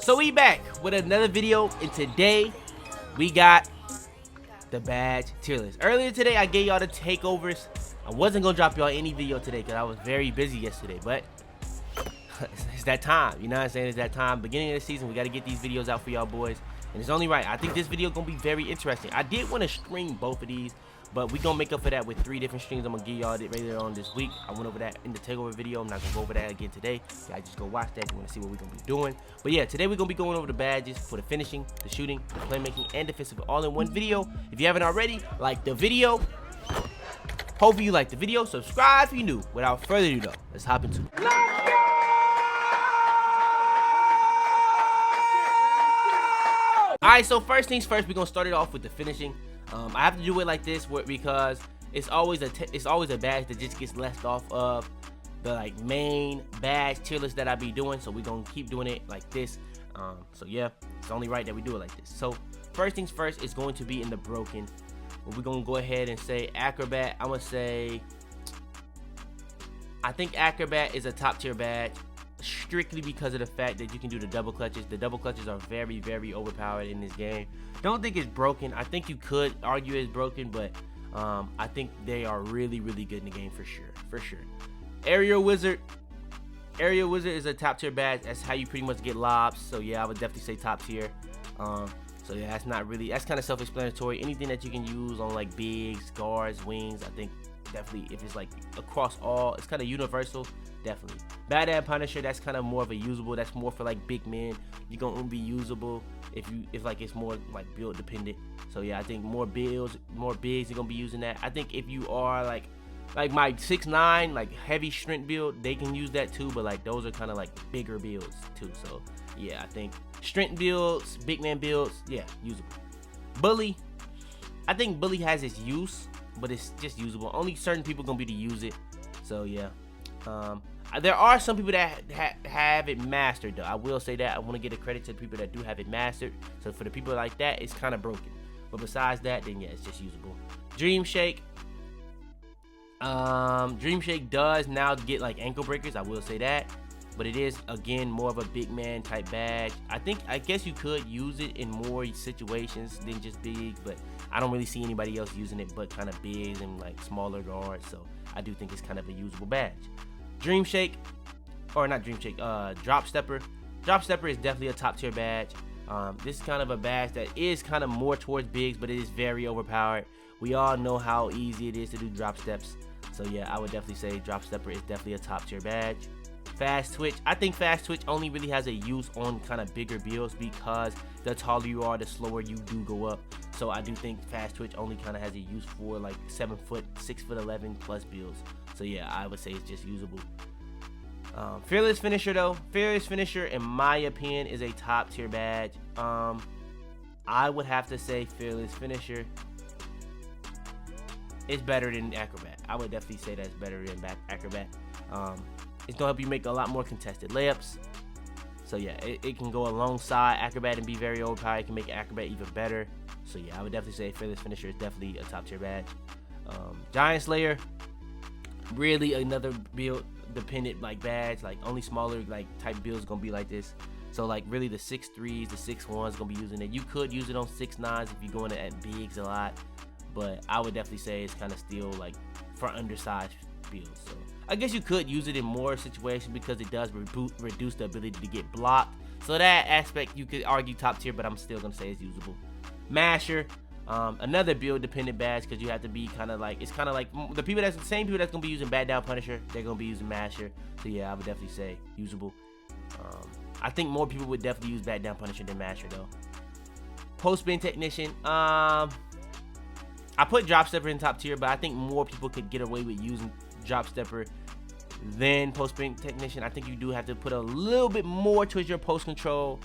So we back with another video, and today we got the badge tier list. Earlier today I gave y'all the takeovers. I wasn't gonna drop y'all any video today because I was very busy yesterday, but it's that time, you know what I'm saying? It's that time, beginning of the season. We got to get these videos out for y'all boys, and it's only right. I think this video gonna be very interesting. I did want to stream both of these, but we gonna make up for that with 3 different streams I'm gonna give y'all later on this week. I went over that in the takeover video. I'm not gonna go over that again today. So I just go watch that if you want to see what we're gonna be doing. But yeah, today we're gonna be going over the badges for the finishing, the shooting, the playmaking, and defensive all in one video. If you haven't already, like the video. Hopefully you like the video. Subscribe if you're new. Without further ado though, let's hop into it. Alright, so first things first, we're gonna start it off with the finishing. I have to do it like this because it's always a badge that just gets left off of the main badge tier list that I be doing. So we're gonna keep doing it like this. So yeah, it's only right that we do it like this. So first things first is going to be in the broken. We're gonna go ahead and say Acrobat. I'm gonna say I think Acrobat is a top tier badge, strictly because of the fact that you can do the double clutches. The double clutches are very, very overpowered in this game. Don't think it's broken. I think you could argue it's broken, but I think they are really, really good in the game for sure. Aerial Wizard is a top tier badge. That's how you pretty much get lobs. So yeah, I would definitely say top tier. So yeah, that's kind of self-explanatory. Anything that you can use on like bigs, guards, wings, I think definitely, if it's like across all, it's kind of universal. Definitely. Bad Punisher, that's kind of more of a usable. That's more for like big men. You're gonna be usable if like it's more like build dependent. So yeah, I think more bigs, you're gonna be using that. I think if you are like my 6'9", like heavy strength build, they can use that too. But like those are kind of like bigger builds too. So yeah, I think strength builds, big man builds, yeah, usable. Bully, I think Bully has its use, but it's just usable. Only certain people gonna be to use it. So yeah. There are some people that have it mastered though. I will say that. I want to give a credit to the people that do have it mastered. So for the people like that, it's kind of broken. But besides that, then yeah, it's just usable. Dream Shake does now get like ankle breakers. I will say that. But it is, again, more of a big man type badge. I guess you could use it in more situations than just big, but I don't really see anybody else using it but kind of bigs and like smaller guards. So I do think it's kind of a usable badge. Drop Stepper. Drop Stepper is definitely a top tier badge. This is kind of a badge that is kind of more towards bigs, but it is very overpowered. We all know how easy it is to do drop steps. So yeah, I would definitely say Drop Stepper is definitely a top tier badge. Fast Twitch, I think Fast Twitch only really has a use on kind of bigger builds because the taller you are, the slower you do go up. So I do think Fast Twitch only kind of has a use for like 7 foot, 6'11" plus builds. So yeah, I would say it's just usable. Fearless Finisher though, Fearless Finisher in my opinion is a top tier badge. I would have to say Fearless Finisher is better than Acrobat. I would definitely say that's better than Acrobat. It's gonna help you make a lot more contested layups. So yeah, it can go alongside Acrobat and be very overpowered. It can make Acrobat even better. So yeah, I would definitely say Fearless Finisher is definitely a top tier badge. Giant Slayer, really another build dependent like badge. Like only smaller like type builds gonna be like this. So like really the 6'3s, the 6'1s gonna be using it. You could use it on 6'9s if you're going at bigs a lot, but I would definitely say it's kind of still like for undersized builds. So I guess you could use it in more situations because it does reduce the ability to get blocked. So that aspect you could argue top tier, but I'm still gonna say it's usable. Masher, another build dependent badge because you have to be kind of like, it's kind of like the same people that's gonna be using Bad Down Punisher, they're gonna be using Masher. So yeah, I would definitely say usable. I think more people would definitely use Bad Down Punisher than Masher though. Post Spin Technician, I put Drop Stepper in top tier, but I think more people could get away with using Drop Stepper than Post Spin Technician. I think you do have to put a little bit more towards your post control.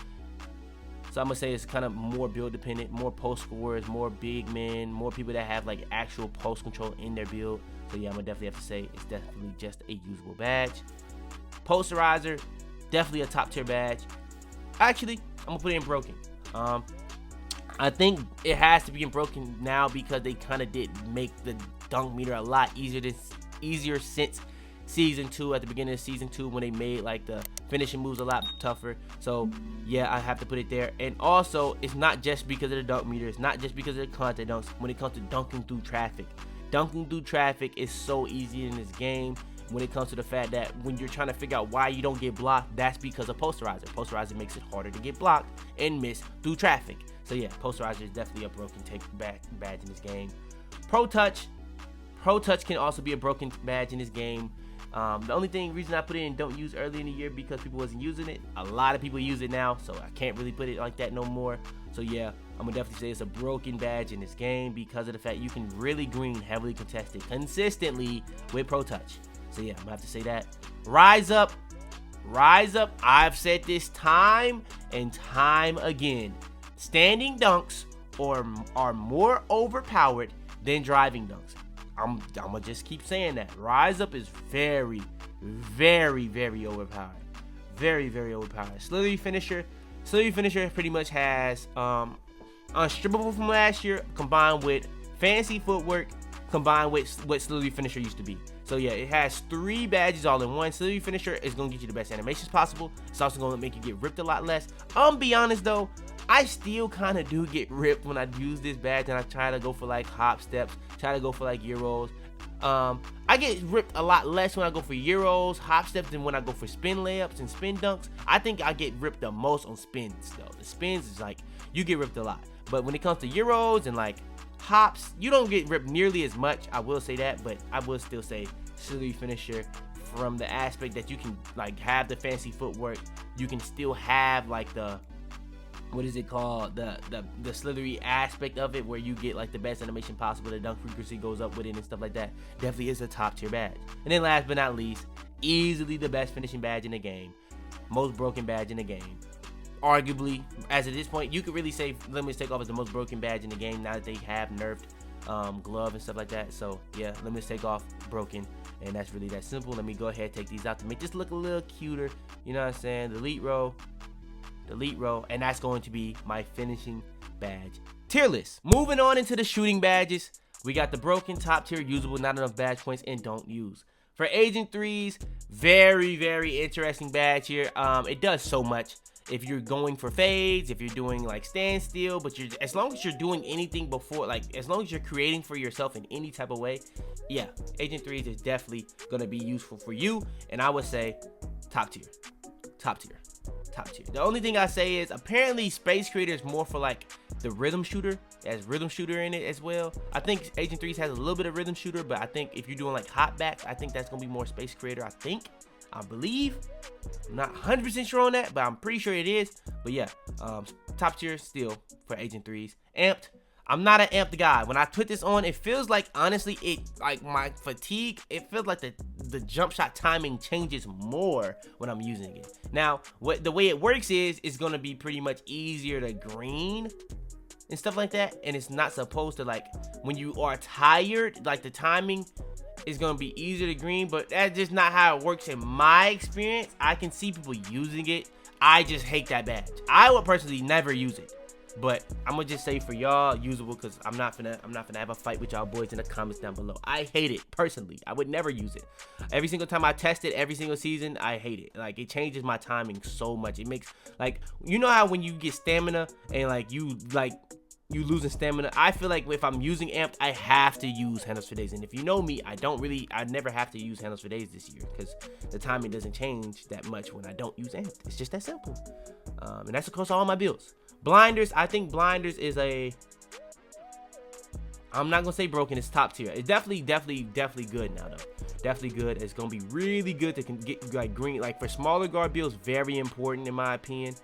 So I'm gonna say it's kind of more build dependent, more post scorers, more big men, more people that have like actual post control in their build. So yeah, I'm gonna definitely have to say it's definitely just a usable badge. Posterizer, definitely a top tier badge. Actually, I'm gonna put it in broken. I think it has to be in broken now because they kind of did make the dunk meter a lot easier since season 2, at the beginning of season 2, when they made like the finishing moves a lot tougher. So yeah, I have to put it there. And also, it's not just because of the dunk meter, it's not just because of the contact dunks. When it comes to dunking through traffic is so easy in this game. When it comes to the fact that when you're trying to figure out why you don't get blocked, that's because of Posterizer. Posterizer makes it harder to get blocked and miss through traffic. So yeah, Posterizer is definitely a broken badge in this game. Pro Touch can also be a broken badge in this game. The only reason I put it in don't use early in the year because people wasn't using it. A lot of people use it now, so I can't really put it like that no more. So yeah, I'm gonna definitely say it's a broken badge in this game because of the fact you can really green heavily contested consistently with Pro Touch. So yeah, I'm gonna have to say that. Rise up. I've said this time and time again. Standing dunks are more overpowered than driving dunks. I'm gonna just keep saying that. Rise up is very, very, very overpowered. Very, very overpowered. Slithery finisher pretty much has unstrippable from last year combined with fancy footwork combined with what Slithery finisher used to be. So yeah, it has 3 badges all in one. Slithery finisher is gonna get you the best animations possible. It's also gonna make you get ripped a lot less. Be honest though, I still kind of do get ripped when I use this badge and I try to go for like hop steps, try to go for like Euros. I get ripped a lot less when I go for Euros, hop steps than when I go for spin layups and spin dunks. I think I get ripped the most on spins though. The spins is like, you get ripped a lot. But when it comes to Euros and like hops, you don't get ripped nearly as much. I will say that, but I will still say Slithery finisher from the aspect that you can like have the fancy footwork. You can still have like the, what is it called, the slithery aspect of it where you get like the best animation possible, the dunk frequency goes up with it and stuff like that. Definitely is a top tier badge. And then last but not least, easily the best finishing badge in the game, most broken badge in the game. Arguably, as of this point, you could really say Limitless Takeoff is the most broken badge in the game now that they have nerfed glove and stuff like that. So yeah, Limitless Takeoff broken, and that's really that simple. Let me go ahead and take these out to make this look a little cuter. You know what I'm saying? Delete row, and that's going to be my finishing badge tier list. Moving on into the shooting badges, we got the broken, top tier, usable, not enough badge points, and don't use. For Agent 3s, very, very interesting badge here. It does so much. If you're going for fades, if you're doing like standstill, but as long as you're doing anything before, like as long as you're creating for yourself in any type of way, yeah, Agent 3s is definitely gonna be useful for you. And I would say top tier. The only thing I say is apparently Space Creator is more for like the rhythm shooter. It has rhythm shooter in it as well. I think Agent 3s has a little bit of rhythm shooter, but I think if you're doing like hot backs, I think that's gonna be more Space Creator. I believe. I'm not 100% sure on that, but I'm pretty sure it is. But yeah, top tier still for Agent 3s. Amped. I'm not an amped guy. When I put this on, it feels like, honestly, it like my fatigue, it feels like the jump shot timing changes more when I'm using it. Now, the way it works is it's gonna be pretty much easier to green and stuff like that. And it's not supposed to, like, when you are tired, like the timing is gonna be easier to green, but that's just not how it works in my experience. I can see people using it. I just hate that badge. I would personally never use it. But I'm gonna just say for y'all, usable, because I'm not gonna have a fight with y'all boys in the comments down below. I hate it personally. I would never use it. Every single time I test it, every single season, I hate it. Like, it changes my timing so much. It makes, like, you know how when you get stamina and like you losing stamina, I feel like if I'm using amped, I have to use handles for days. And if you know me, I never have to use handles for days this year because the timing doesn't change that much when I don't use amped. It's just that simple. And that's across all my builds. Blinders, I think blinders is I'm not gonna say broken, it's top tier. It's definitely good now though. Definitely good. It's gonna be really good to get like green, like for smaller guard builds, very important in my opinion,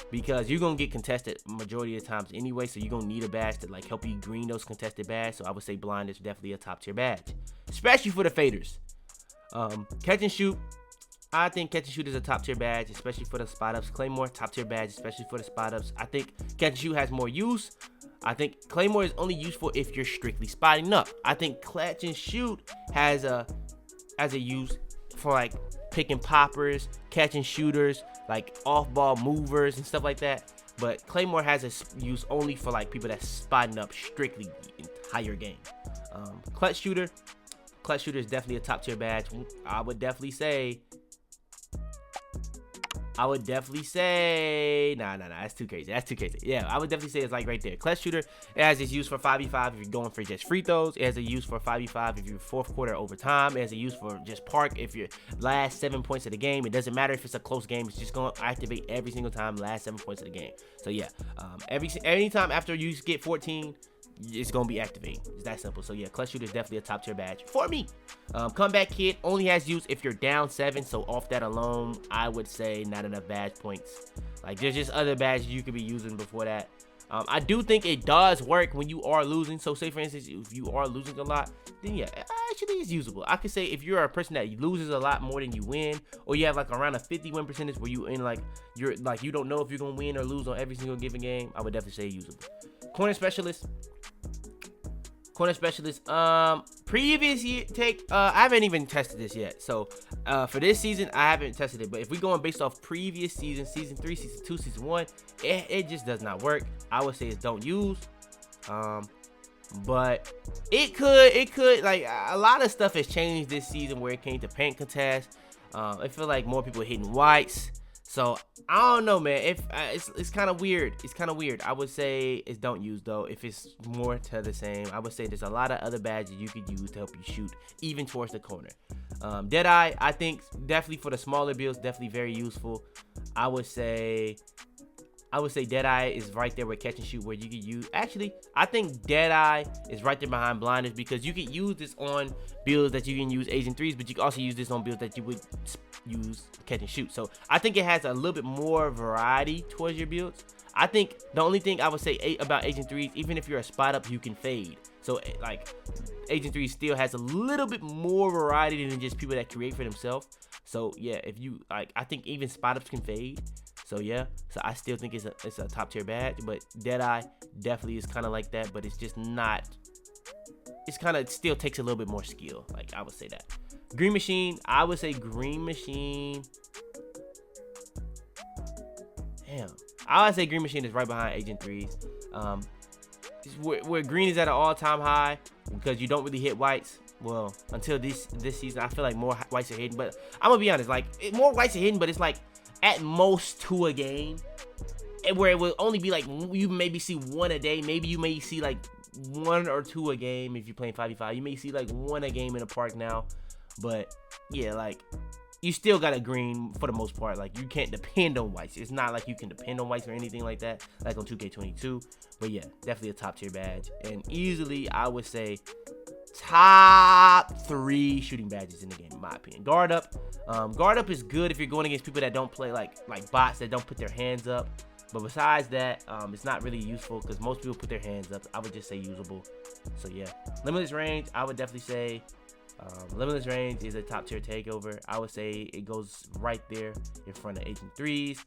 because you're gonna get contested majority of the times anyway, so you're gonna need a badge to like help you green those contested badges. So I would say blinders definitely a top tier badge, especially for the faders. Catch and shoot, I think catch and shoot is a top tier badge, especially for the spot ups. Claymore, top tier badge, especially for the spot ups. I think catch and shoot has more use. I think Claymore is only useful if you're strictly spotting up. I think catch and shoot has a use for like picking poppers, catching shooters, like off ball movers and stuff like that. But Claymore has a use only for like people that's spotting up strictly the entire game. Clutch shooter, Clutch shooter is definitely a top tier badge. I would definitely say, nah, that's too crazy. Yeah, I would definitely say it's like right there. Clutch shooter, it has its use for 5v5 if you're going for just free throws. It has a use for 5v5 if you're fourth quarter overtime. It has a use for just park if you're last 7 points of the game. It doesn't matter if it's a close game. It's just going to activate every single time last 7 points of the game. So yeah, anytime after you get 14, it's gonna be activating. It's that simple. So yeah, clutch shooter is definitely a top tier badge for me. Comeback kid only has use if you're down 7. So off that alone, I would say not enough badge points. Like there's just other badges you could be using before that. I do think it does work when you are losing. So say for instance, if you are losing a lot, then yeah, actually it's usable. I could say if you're a person that loses a lot more than you win, or you have like around a 50 win percentage where you in like you're like you don't know if you're gonna win or lose on every single given game, I would definitely say usable. Corner specialist, previous year take, I haven't even tested this yet. So for this season, I haven't tested it. But if we're going based off previous season, season 3, season 2, season 1, it just does not work. I would say it's don't use. But it could, like a lot of stuff has changed this season where it came to paint contest. I feel like more people are hitting whites. So I don't know, man. If it's kind of weird. It's kind of weird. I would say it's don't use though. If it's more to the same, I would say there's a lot of other badges you could use to help you shoot, even towards the corner. Deadeye, I think definitely for the smaller builds, definitely very useful. I would say Deadeye is right there with catch and shoot, where you could use. Actually, I think Deadeye is right there behind blinders, because you could use this on builds that you can use Agent 3s, but you can also use this on builds that you would use catch and shoot. So I think it has a little bit more variety towards your builds. I think the only thing I would say about Agent 3s, even if you're a spot up, you can fade. So like Agent 3 still has a little bit more variety than just people that create for themselves. So yeah, if you like, I think even spot ups can fade. So yeah, so I still think it's a top tier badge, but Deadeye definitely is kind of like that, but it's just not. It's kind of still takes a little bit more skill. Like I would say that. Green Machine, I would say Green Machine. Damn, I would say Green Machine is right behind Agent 3s. Where Green is at an all-time high because you don't really hit whites. Well, until this season, I feel like more whites are hidden. But I'm gonna be honest, like more whites are hidden, but it's like at most 2 a game, and where it will only be like you maybe see 1 a day. Maybe you may see like 1 or 2 a game if you're playing 5v5. You may see like 1 a game in the park now, but yeah, like you still got a green for the most part. Like you can't depend on whites. It's not like you can depend on whites or anything like that, like on 2K22. But yeah, definitely a top tier badge, and easily I would say top 3 shooting badges in the game, in my opinion. Guard up is good if you're going against people that don't play like bots that don't put their hands up. But besides that, it's not really useful because most people put their hands up. I would just say usable. So yeah, limitless range, I would definitely say limitless range is a top tier takeover. I would say it goes right there in front of Agent 3s.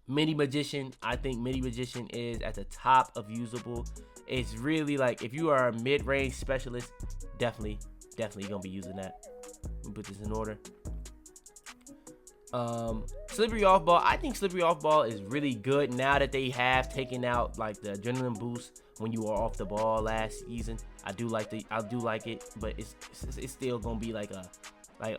Mini Magician, I think Mini Magician is at the top of usable. It's really like if you are a mid-range specialist, definitely gonna be using that. Let me put this in order. Slippery off ball, I think slippery off ball is really good now that they have taken out like the adrenaline boost when you are off the ball last season. I do like it, but it's still gonna be like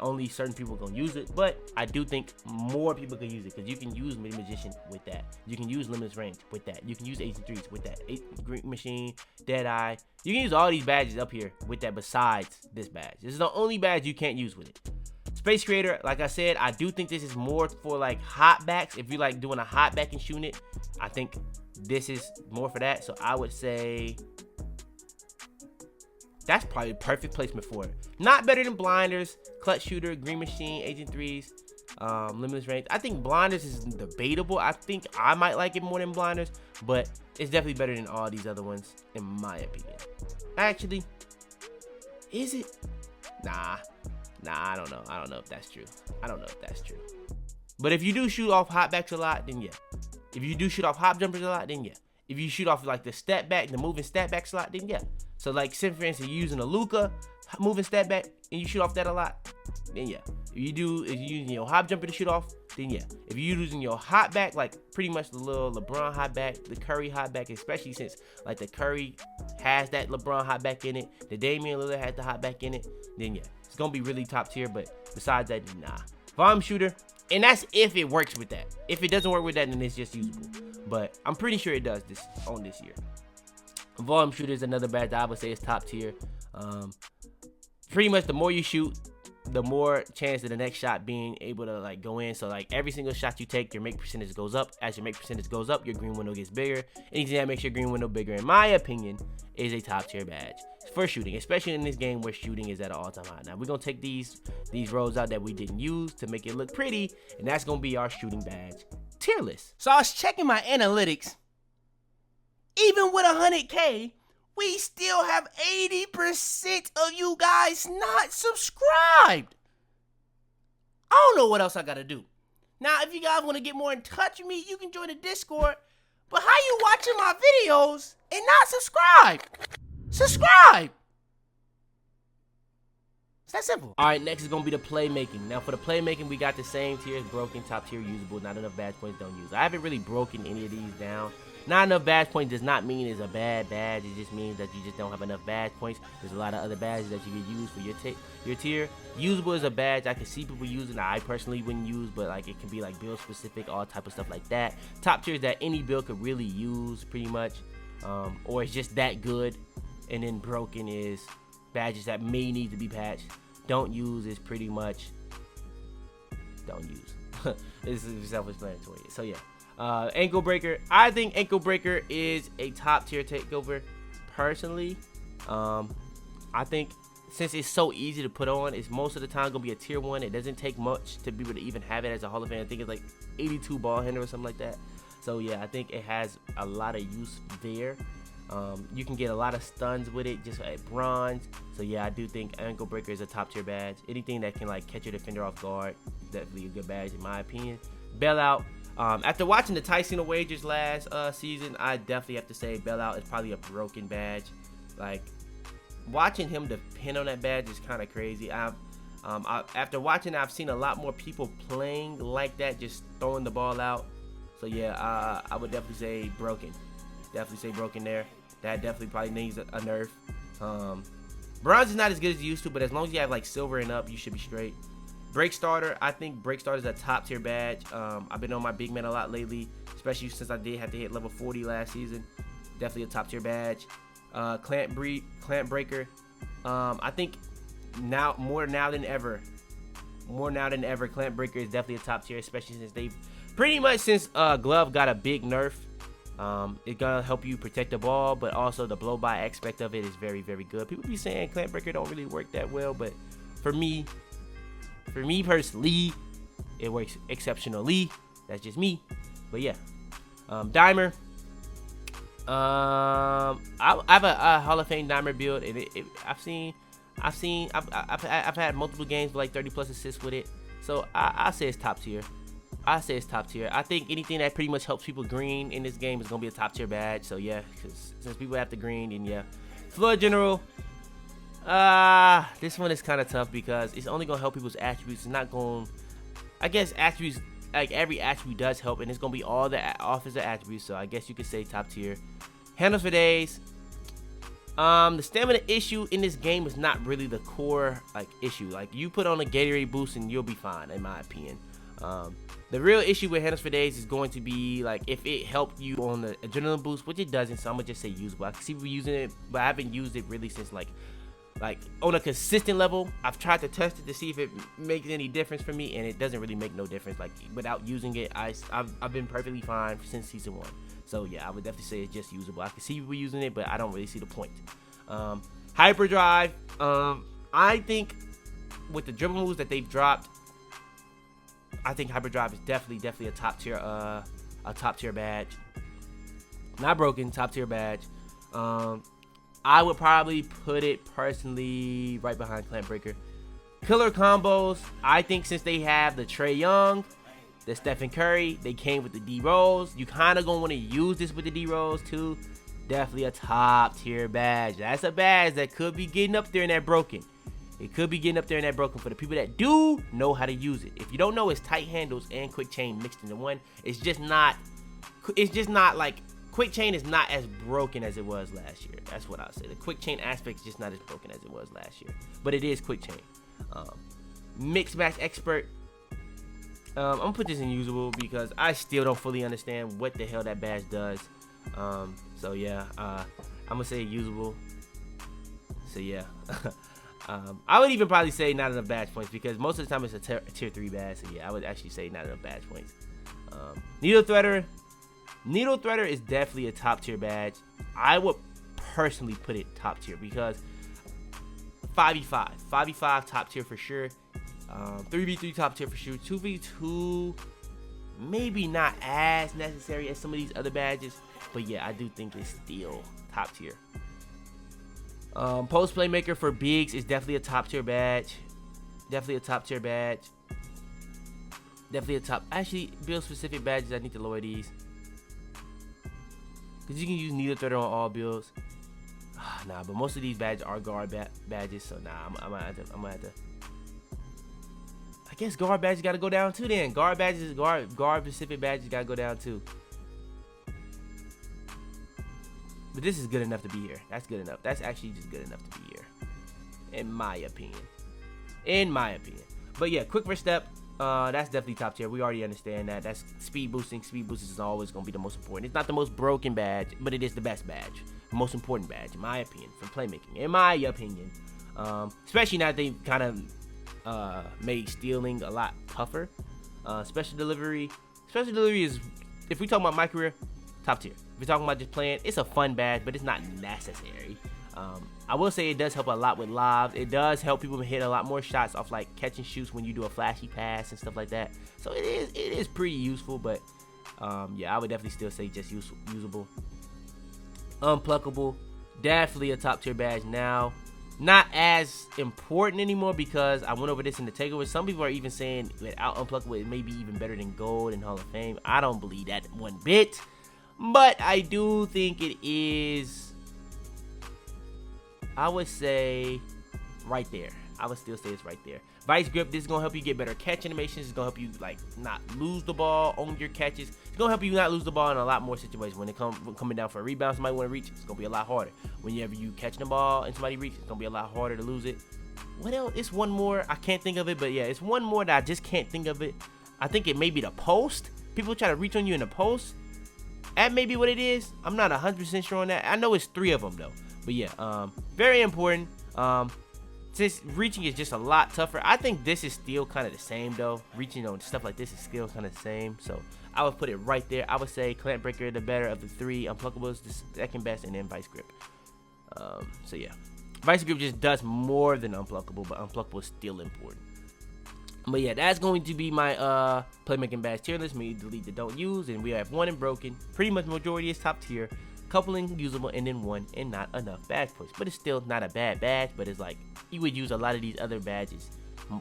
only certain people gonna use it. But I do think more people can use it because you can use Mini Magician with that. You can use Limitless Range with that. You can use Agent 3s with that. Green Machine, Deadeye. You can use all these badges up here with that besides this badge. This is the only badge you can't use with it. Space Creator, like I said, I do think this is more for like hot backs. If you like doing a hot back and shooting it, I think this is more for that. So I would say that's probably the perfect placement for it. Not better than Blinders, Clutch Shooter, Green Machine, Agent 3s, Limitless Range. I think Blinders is debatable. I think I might like it more than Blinders, but it's definitely better than all these other ones, in my opinion. Actually, is it? Nah, I don't know. I don't know if that's true. But if you do shoot off hot backs a lot, then yeah. If you do shoot off hop jumpers a lot, then yeah. If you shoot off like the step back, the moving step back slot, then yeah. So like, say for instance, you're using a Luka moving step back and you shoot off that a lot, then yeah. If you're using your hop jumper to shoot off then yeah. If you're using your hot back, like pretty much the little LeBron hot back, the Curry hot back, especially since like the Curry has that LeBron hot back in it, the Damian Lillard has the hot back in it, then yeah, it's gonna be really top tier. But besides that, nah. Volume shooter, and that's if it works with that. If it doesn't work with that, then it's just usable. But I'm pretty sure it does this year. Volume shooter is another badge that I would say is top tier. Pretty much the more you shoot, the more chance of the next shot being able to like go in. So like every single shot you take, your make percentage goes up. As your make percentage goes up, your green window gets bigger. Anything that makes your green window bigger, in my opinion, is a top tier badge for shooting, especially in this game where shooting is at an all-time high. Now we're gonna take these rows out that we didn't use to make it look pretty, and that's gonna be our shooting badge tier list. So I was checking my analytics. Even with 100K, we still have 80% of you guys not subscribed. I don't know what else I gotta do. Now, if you guys want to get more in touch with me, you can join the Discord. But how you watching my videos and not subscribe? Subscribe! It's that simple. All right, next is going to be the playmaking. Now, for the playmaking, we got the same tier as broken, top tier, usable, not enough badge points, don't use. I haven't really broken any of these down. Not enough badge points does not mean it's a bad badge. It just means that you just don't have enough badge points. There's a lot of other badges that you can use for your tier. Usable is a badge I can see people using. I personally wouldn't use, but like it can be like build specific, all type of stuff like that. Top tier is that any build could really use pretty much, or it's just that good. And then broken is badges that may need to be patched. Don't use is pretty much don't use. This is self-explanatory. So yeah. Ankle breaker. I think ankle breaker is a top tier takeover. Personally, I think since it's so easy to put on, it's most of the time gonna be a tier 1. It doesn't take much to be able to even have it as a Hall of Fame. I think it's like 82 ball handler or something like that. So yeah, I think it has a lot of use there. You can get a lot of stuns with it just at bronze. So yeah, I do think ankle breaker is a top tier badge. Anything that can like catch your defender off guard, definitely a good badge in my opinion. Bailout. After watching the Tyson wagers last season, I definitely have to say Bailout is probably a broken badge. Like watching him depend on that badge is kind of crazy. After watching, I've seen a lot more people playing like that, just throwing the ball out. So yeah, I would definitely say broken. Definitely say broken there. That definitely probably needs a nerf. Bronze is not as good as it used to, but as long as you have like silver and up, you should be straight. Break starter, I think break starter is a top tier badge. I've been on my big man a lot lately, especially since I did have to hit level 40 last season. Definitely a top tier badge. Clamp breaker. I think more now than ever, clamp breaker is definitely a top tier, especially since they've pretty much since glove got a big nerf. It's gonna help you protect the ball, but also the blow by aspect of it is very, very good. People be saying clamp breaker don't really work that well, but for me personally, it works exceptionally. That's just me. But yeah, dimer. I have a Hall of Fame dimer build, and I've had multiple games with like 30+ assists with it. So I say it's top tier. I think anything that pretty much helps people green in this game is gonna be a top tier badge. So yeah, because since people have to green, then yeah. Floor general. This one is kind of tough because it's only gonna help people's attributes. It's not going. I guess attributes, like every attribute does help, and it's gonna be all the offensive attributes. So I guess you could say top tier. Handles for days. The stamina issue in this game is not really the core like issue. Like you put on a Gatorade boost and you'll be fine, in my opinion. The real issue with handles for days is going to be like if it helped you on the adrenaline boost, which it doesn't. So I'm gonna just say usable. I can see people using it, but I haven't used it really since like on a consistent level. I've tried to test it to see if it makes any difference for me, and it doesn't really make no difference. Like without using it, I've been perfectly fine since season 1. So yeah, I would definitely say it's just usable. I can see people using it, but I don't really see the point. Hyperdrive. I think with the dribble moves that they've dropped, I think Hyperdrive is definitely a top tier badge. Not broken, top tier badge. I would probably put it personally right behind Clamp Breaker. Killer combos. I think since they have the Trae Young, the Stephen Curry, they came with the D Rose. You kind of gonna want to use this with the D Rose too. Definitely a top tier badge. That's a badge that could be getting up there in that broken. It could be getting up there in that broken for the people that do know how to use it. If you don't know, it's tight handles and quick chain mixed into one. It's just not like, quick chain is not as broken as it was last year. That's what I'll say. The quick chain aspect is just not as broken as it was last year. But it is quick chain. Mix Match Expert. I'm gonna put this in usable because I still don't fully understand what the hell that badge does. So yeah, I'm gonna say usable. So yeah. I would even probably say not enough badge points because most of the time it's a tier 3 badge. So yeah, I would actually say not enough badge points. Needle Threader. Needle Threader is definitely a top tier badge. I would personally put it top tier because 5v5 top tier for sure. 3v3 top tier for sure. 2v2 maybe not as necessary as some of these other badges, but yeah, I do think it's still top tier. Post Playmaker for bigs is definitely a top tier badge. Actually, build specific badges, I need to lower these because you can use Needle Threader on all builds. Nah, but most of these badges are guard badges, so nah, I'm gonna have to. I guess guard badges gotta go down too then. Guard badges, guard specific badges gotta go down too. But this is good enough to be here. That's good enough. That's actually just good enough to be here, in my opinion. But yeah, quick first step. That's definitely top tier. We already understand that. That's speed boosting. Speed boosting is always gonna be the most important. It's not the most broken badge, but it is the best badge, the most important badge, in my opinion, for playmaking. In my opinion, especially now that they kind of made stealing a lot tougher. Special delivery is, if we talk about my career, top tier. If we're talking about just playing, it's a fun badge, but it's not necessary. I will say it does help a lot with lobs. It does help people hit a lot more shots off like catch and shoots when you do a flashy pass and stuff like that. So it is pretty useful, but yeah, I would definitely still say just usable. Unpluckable, definitely a top tier badge now. Not as important anymore because I went over this in the takeover. Some people are even saying without Unpluckable it may be even better than Gold and Hall of Fame. I don't believe that one bit, but I do think it is, I would say, right there. I would still say it's right there. Vice Grip, this is going to help you get better catch animations. It's going to help you like not lose the ball on your catches. It's going to help you not lose the ball in a lot more situations. When it coming down for a rebound, somebody want to reach, it's going to be a lot harder. Whenever you catch the ball and somebody reaches, it's going to be a lot harder to lose it. What else? It's one more. I can't think of it, but yeah, it's one more that I just can't think of it. I think it may be the post. People try to reach on you in the post. That may be what it is. I'm not 100% sure on that. I know it's 3 of them though. But yeah, very important. Since reaching is just a lot tougher, I think this is still kind of the same though. Reaching on stuff like this is still kind of the same. So I would put it right there. I would say Clamp Breaker, the better of the 3. Unpluggables, the second best, and then Vice Grip. So yeah, Vice Grip just does more than Unpluckable, but Unpluckable is still important. But yeah, that's going to be my playmaking badge tier list. Me delete the don't use, and we have 1 and broken. Pretty much majority is top tier. Coupling usable, and then 1 and not enough badge points. But it's still not a bad badge, but it's like you would use a lot of these other badges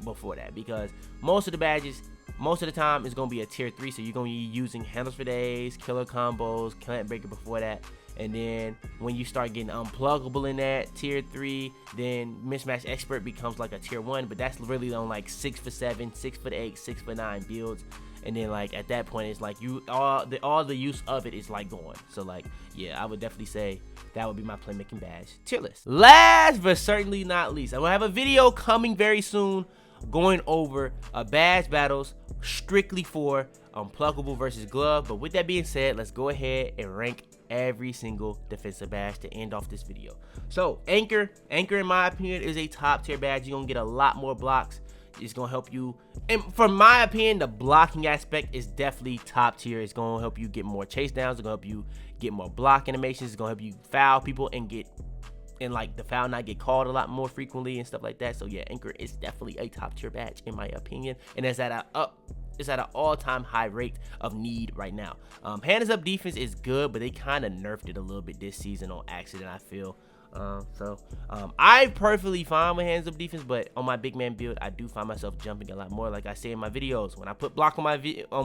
before that, because most of the badges, most of the time, is going to be a tier 3, so you're going to be using handles for days, killer combos, Clamp Breaker before that. And then when you start getting Unpluggable in that tier 3, then Mismatch Expert becomes like a tier 1, but that's really on like 6'7", 6'8", 6'9" builds. And then like at that point, it's like you all the use of it is like gone. So like yeah, I would definitely say that would be my playmaking badge tier list. Last but certainly not least, I'm gonna have a video coming very soon going over badge battles strictly for Unpluggable versus Glove. But with that being said, let's go ahead and rank every single defensive badge to end off this video. So Anchor in my opinion is a top tier badge. You're gonna get a lot more blocks. It's gonna help you, and from my opinion, the blocking aspect is definitely top tier. It's gonna help you get more chase downs. It's gonna help you get more block animations. It's gonna help you foul people and like the foul not get called a lot more frequently and stuff like that. So yeah, Anchor is definitely a top tier badge in my opinion, and it's at an all-time high rate of need right now. Hands up defense is good, but they kind of nerfed it a little bit this season on accident, I feel. I perfectly fine with hands up defense, but on my big man build, I do find myself jumping a lot more. Like I say in my videos, when I put block on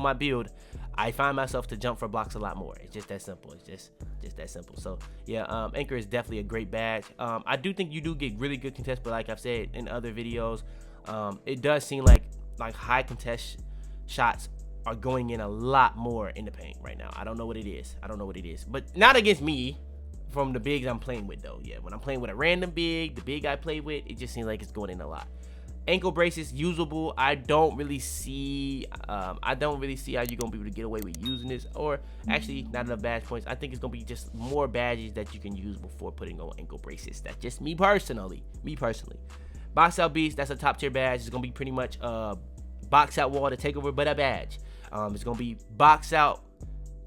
my build, I find myself to jump for blocks a lot more. It's just that simple. It's just that simple. So yeah, Anchor is definitely a great badge. I do think you do get really good contests, but like I've said in other videos, it does seem like high contest shots are going in a lot more in the paint right now. I don't know what it is. But not against me. From the bigs I'm playing with though. Yeah, when I'm playing with a random big, the big I play with, it just seems like it's going in a lot. Ankle braces usable. I don't really see how you're gonna be able to get away with using this, or actually not enough badge points. I think it's gonna be just more badges that you can use before putting on ankle braces. That's just me personally. Box out beast, that's a top tier badge. It's gonna be pretty much box out wall to take over, but a badge. It's gonna be box out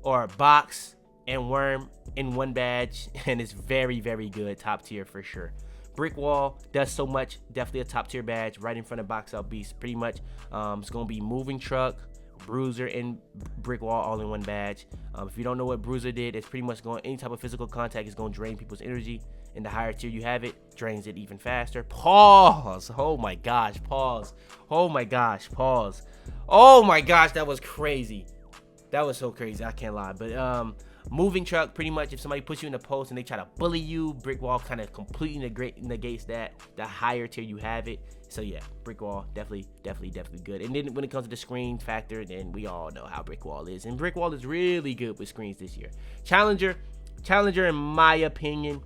or box and worm in one badge, and it's very, very good. Top tier for sure. Brick wall does so much. Definitely a top tier badge right in front of box out beast. Pretty much it's gonna be moving truck, bruiser, and brick wall all in one badge. If you don't know what bruiser did, it's pretty much going any type of physical contact is going to drain people's energy, and the higher tier you have it, drains it even faster. Pause. Oh my gosh. Pause. Oh my gosh. Pause. Oh my gosh, that was crazy. That was so crazy. I can't lie. But moving truck, pretty much if somebody puts you in a post and they try to bully you, brick wall kind of completely negates that. The higher tier you have it. So yeah, brick wall definitely good. And then when it comes to the screen factor, then we all know how brick wall is. And brick wall is really good with screens this year. Challenger in my opinion,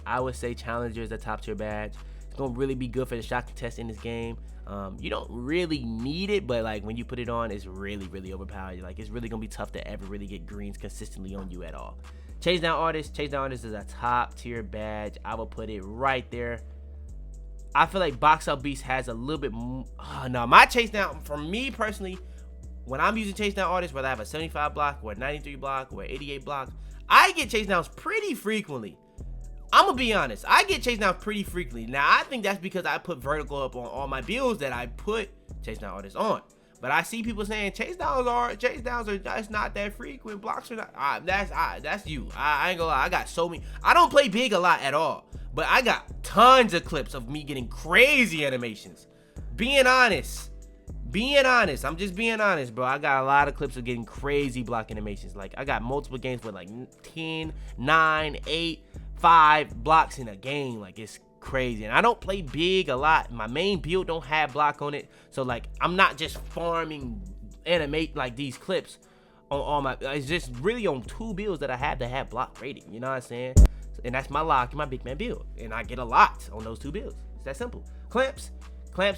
I would say Challenger is a top tier badge. It's gonna really be good for the shot contest in this game. You don't really need it, but like when you put it on, it's really overpowered. Like it's really gonna be tough to ever really get greens consistently on you at all. Chase down artist is a top tier badge. I will put it right there. I feel like box out beast has a little bit more. No, my chase down, for me personally, when I'm using chase down artist, whether I have a 75 block or a 93 block or 88 block, I get chase downs pretty frequently. I'm gonna be honest, I get chase downs pretty frequently. Now I think that's because I put vertical up on all my builds that I put chase down artists on. But I see people saying chase downs are that's not that frequent. Blocks are not. That's you. I ain't gonna lie. I got so many. I don't play big a lot at all, but I got tons of clips of me getting crazy animations. Being honest. I'm just being honest, bro. I got a lot of clips of getting crazy block animations. Like I got multiple games with like 10, 9, 8, 5 blocks in a game. Like it's crazy. And I don't play big a lot. My main build don't have block on it, so like I'm not just farming animate like these clips on all my. It's just really on 2 builds that I have to have block rating. You know what I'm saying? And that's my lock and my big man build, and I get a lot on those 2 builds. It's that simple. Clamps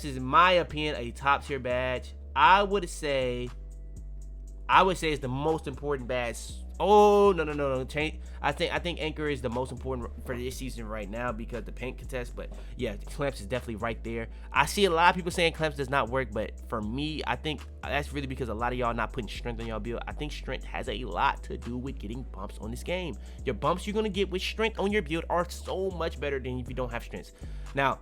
is, in my opinion, a top tier badge. I would say it's the most important badge. Oh no. I think Anchor is the most important for this season right now because the paint contest. But yeah, Clamps is definitely right there. I see a lot of people saying Clamps does not work, but for me, I think that's really because a lot of y'all not putting strength on y'all build. I think strength has a lot to do with getting bumps on this game. Your bumps you're gonna get with strength on your build are so much better than if you don't have strength. Now,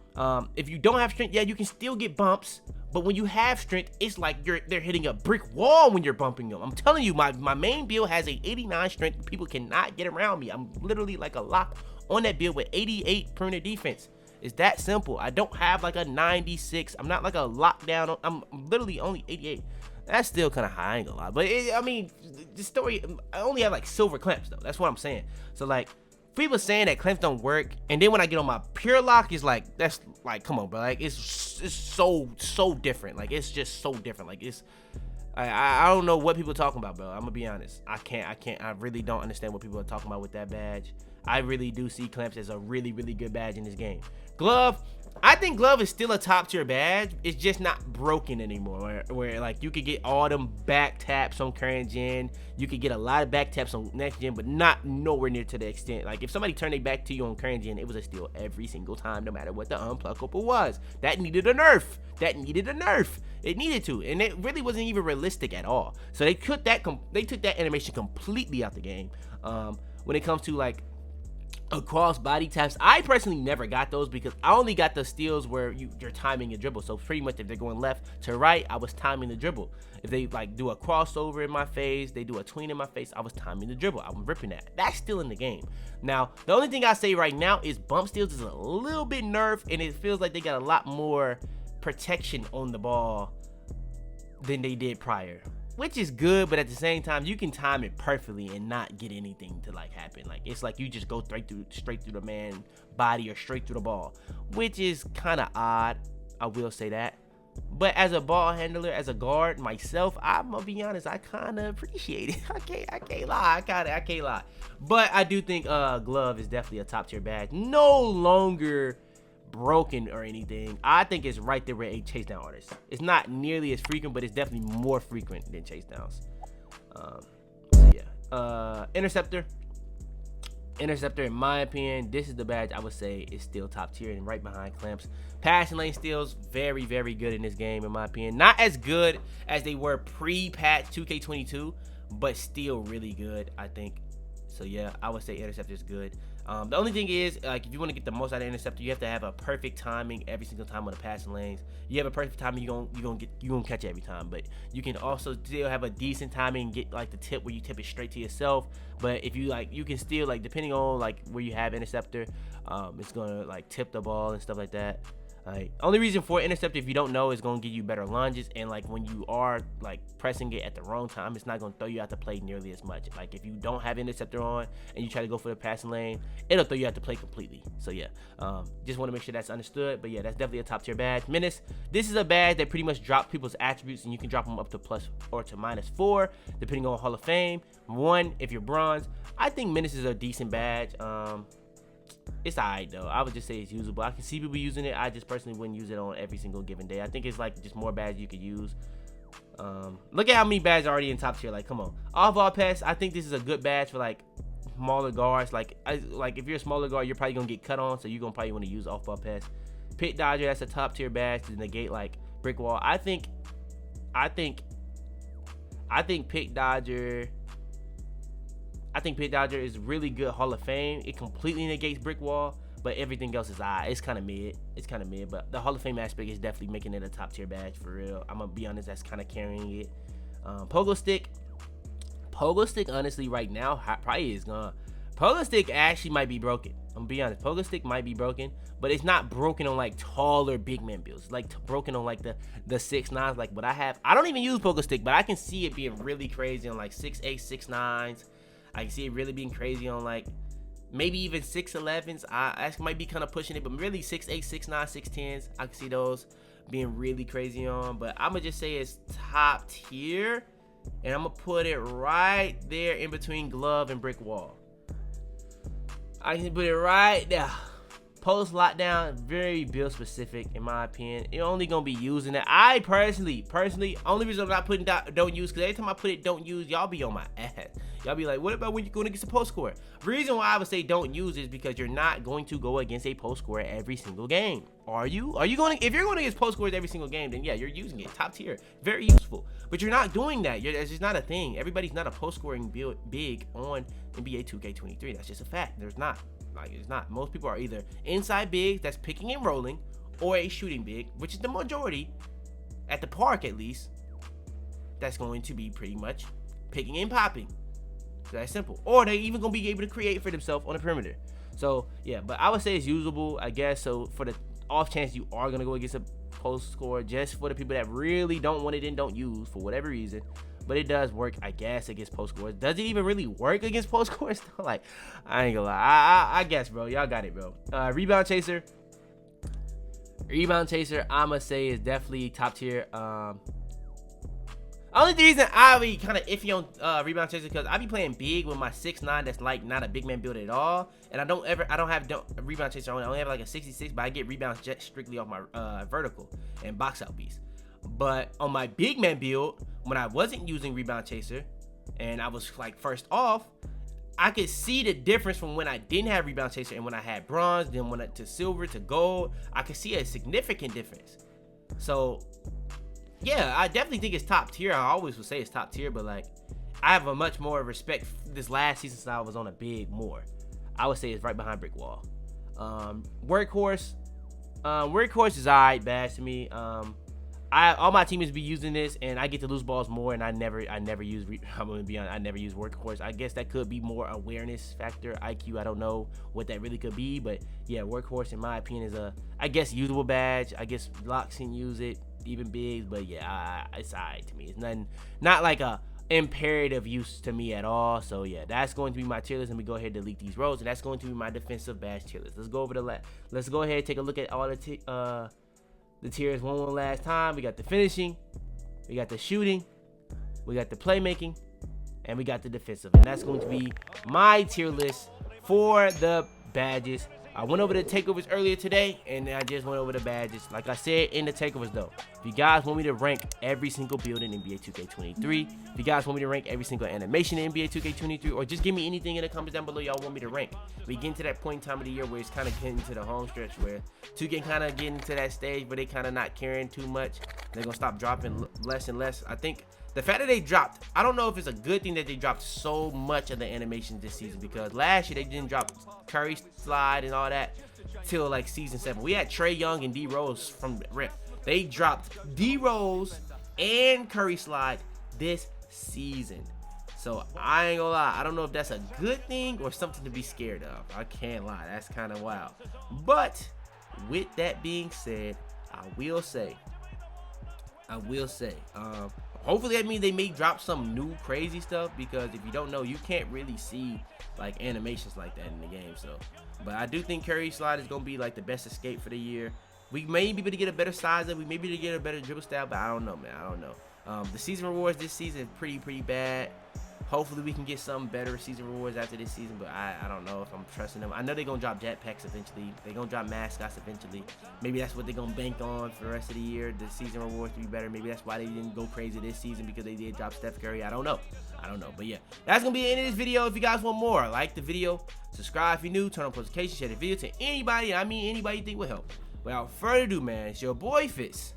if you don't have strength, yeah, you can still get bumps. But when you have strength, it's like they're hitting a brick wall when you're bumping them. I'm telling you, my main build has a 89 strength. People cannot get around me. I'm literally like a lock on that build with 88 perimeter defense. It's that simple. I don't have like a 96. I'm not like a lockdown. I'm literally only 88. That's still kind of high, I ain't gonna lie. But I mean, the story, I only have like silver clamps though. That's what I'm saying. So like, people saying that clamps don't work, and then when I get on my pure lock, it's like, that's like, come on, bro. Like it's so different. Like it's just so different. Like it's, I don't know what people are talking about, bro. I'm gonna be honest. I really don't understand what people are talking about with that badge. I really do see clamps as a really good badge in this game. Glove, I think glove is still a top tier badge. It's just not broken anymore. Where like you could get all them back taps on current gen. You could get a lot of back taps on next gen, but not nowhere near to the extent. Like if somebody turned their back to you on current gen, it was a steal every single time, no matter what the unpluckable was. That needed a nerf. It needed to, and it really wasn't even realistic at all. So they took that animation completely out the game. When it comes to like across body taps. I personally never got those because I only got the steals where you're timing a dribble. So pretty much if they're going left to right, I was timing the dribble. If they like do a crossover in my face, they do a tween in my face, I was timing the dribble. I'm ripping that. That's still in the game. Now, the only thing I say right now is bump steals is a little bit nerfed, and it feels like they got a lot more protection on the ball than they did prior, which is good, but at the same time you can time it perfectly and not get anything to like happen. Like it's like you just go straight through the man body or straight through the ball, which is kind of odd, I will say that. But as a ball handler, as a guard myself, I'm gonna be honest, I kind of appreciate it. I can't lie. I can't lie. But I do think glove is definitely a top tier badge. No longer broken or anything. I think it's right there with a chase down artist. It's not nearly as frequent, but it's definitely more frequent than chase downs. So yeah. Interceptor, in my opinion, this is the badge I would say is still top tier and right behind clamps. Passing lane steals, very, very good in this game in my opinion. Not as good as they were pre-patch 2K22, but still really good, I think. So yeah, I would say interceptor is good. The only thing is, like, if you want to get the most out of interceptor, you have to have a perfect timing every single time on the passing lanes. You have a perfect timing, you gonna catch it every time. But you can also still have a decent timing and get like the tip where you tip it straight to yourself. But if you like, you can still like, depending on like where you have interceptor, it's gonna like tip the ball and stuff like that. Like, only reason for interceptor, if you don't know, is going to give you better lunges, and like when you are like pressing it at the wrong time, it's not going to throw you out to play nearly as much. Like if you don't have interceptor on and you try to go for the passing lane, it'll throw you out to play completely. So yeah, just want to make sure that's understood. But yeah, that's definitely a top tier badge. Menace, this is a badge that pretty much drops people's attributes, and you can drop them up to plus or to -4 depending on Hall of Fame. 1 if you're bronze. I think Menace is a decent badge. It's alright though. I would just say it's usable. I can see people using it. I just personally wouldn't use it on every single given day. I think it's like just more badges you could use. Look at how many badges are already in top tier. Like, come on. Off-ball pass, I think this is a good badge for like smaller guards. Like if you're a smaller guard, you're probably gonna get cut on, so you're gonna probably want to use off-ball pass. Pit dodger, that's a top tier badge to negate like brick wall. I think Pit Dodger. I think Pit Dodger is really good Hall of Fame. It completely negates brick wall, but everything else is it's kind of mid. It's kind of mid, but the Hall of Fame aspect is definitely making it a top tier badge for real. I'm gonna be honest, that's kind of carrying it. Pogo stick honestly right now probably is gone. Pogo stick actually might be broken. I'm gonna be honest, Pogo stick might be broken, but it's not broken on like taller big man builds. It's like broken on like the 6'9s like what I have. I don't even use Pogo stick, but I can see it being really crazy on like 6'8", 6'9s. I can see it really being crazy on like maybe even 6'11s. I might be kind of pushing it, but really 6'8", 6'9", 6'10s. I can see those being really crazy on. But I'm gonna just say it's top tier, and I'm gonna put it right there in between glove and brick wall. I can put it right there. Post lockdown, very build specific in my opinion. You're only gonna be using it. I personally, only reason I'm not putting don't use, because every time I put it don't use, y'all be on my ass. Y'all be like, what about when you're going against a post scorer? Reason why I would say don't use is because you're not going to go against a post scorer every single game. Are you? Are you going to, if you're going against post scorers every single game, then yeah, you're using it. Top tier, very useful. But you're not doing that. That's just not a thing. Everybody's not a post scoring build big on NBA 2K23. That's just a fact. There's not. Like, it's not. Most people are either inside bigs that's picking and rolling, or a shooting big, which is the majority at the park at least. That's going to be pretty much picking and popping. So that's simple. Or they even gonna be able to create for themselves on the perimeter. So yeah, but I would say it's usable, I guess. So for the off chance you are gonna go against a post scorer, just for the people that really don't want it and don't use for whatever reason. But it does work, I guess, against post scorers. Does it even really work against post scorers? Like, I ain't gonna lie. I guess, bro. Y'all got it, bro. Rebound chaser. I'ma say is definitely top tier. Only reason I be kind of iffy on rebound chaser because I be playing big with my 6'9" that's like not a big man build at all, and I don't have rebound chaser on. I only have like a 66, but I get rebounds just strictly off my vertical and box out beast. But on my big man build, when I wasn't using rebound chaser and I was like first off, I could see the difference from when I didn't have rebound chaser and when I had bronze, then when to silver to gold. I could see a significant difference. So yeah, I definitely think it's top tier. I always would say it's top tier, but like I have a much more respect this last season since I was on a big more. I would say it's right behind brick wall. Workhorse is alright badge to me. All my teammates be using this, and I get to lose balls more, and I never use. I'm gonna be honest, I never use Workhorse. I guess that could be more awareness factor, IQ. I don't know what that really could be, but yeah, Workhorse in my opinion is I guess usable badge. I guess Locks can use it, even Bigs, but yeah, it's alright to me. It's not like a imperative use to me at all. So yeah, that's going to be my tier list. Let me go ahead and delete these rows, and that's going to be my defensive badge tier list. Let's go over let's go ahead and take a look at all the tiers one last time. We got the finishing, we got the shooting, we got the playmaking, and we got the defensive. And that's going to be my tier list for the badges. I went over the takeovers earlier today, and I just went over the badges. Like I said in the takeovers though, if you guys want me to rank every single build in NBA 2K23, if you guys want me to rank every single animation in NBA 2K23, or just give me anything in the comments down below y'all want me to rank. We get into that point in time of the year where it's kind of getting to the home stretch where 2K kind of getting to that stage where they kind of not caring too much. They're gonna stop dropping less and less. I think the fact that they dropped, I don't know if it's a good thing that they dropped so much of the animations this season, because last year they didn't drop Curry slide and all that till like season 7. We had Trae Young and D Rose from rip. They dropped D Rose and Curry slide this season. So I ain't gonna lie, I don't know if that's a good thing or something to be scared of. I can't lie, that's kind of wild. But with that being said, I will say, hopefully that means they may drop some new crazy stuff, because if you don't know, you can't really see like animations like that in the game. So, but I do think Curry slide is gonna be like the best escape for the year. We may be able to get a better size, we may be able to get a better dribble style, but I don't know, man. I don't know. The season rewards this season is pretty bad. Hopefully we can get some better season rewards after this season, but I don't know if I'm trusting them. I know they're gonna drop jetpacks eventually. They're gonna drop mascots eventually. Maybe that's what they're gonna bank on for the rest of the year, the season rewards to be better. Maybe that's why they didn't go crazy this season, because they did drop Steph Curry. I don't know. But yeah, that's gonna be the end of this video. If you guys want more, like the video, subscribe if you're new, turn on notifications, share the video to anybody, I mean anybody you think will help. Without further ado, man, it's your boy Fitz,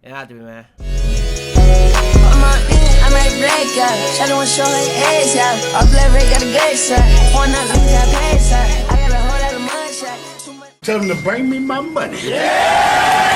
and out there, man. I'm a black guy, shawty wanna show her ass out. Our black red got a good side, one night leave that pass out. I got a whole lot of mud shot. Tell them to bring me my money. Yeah!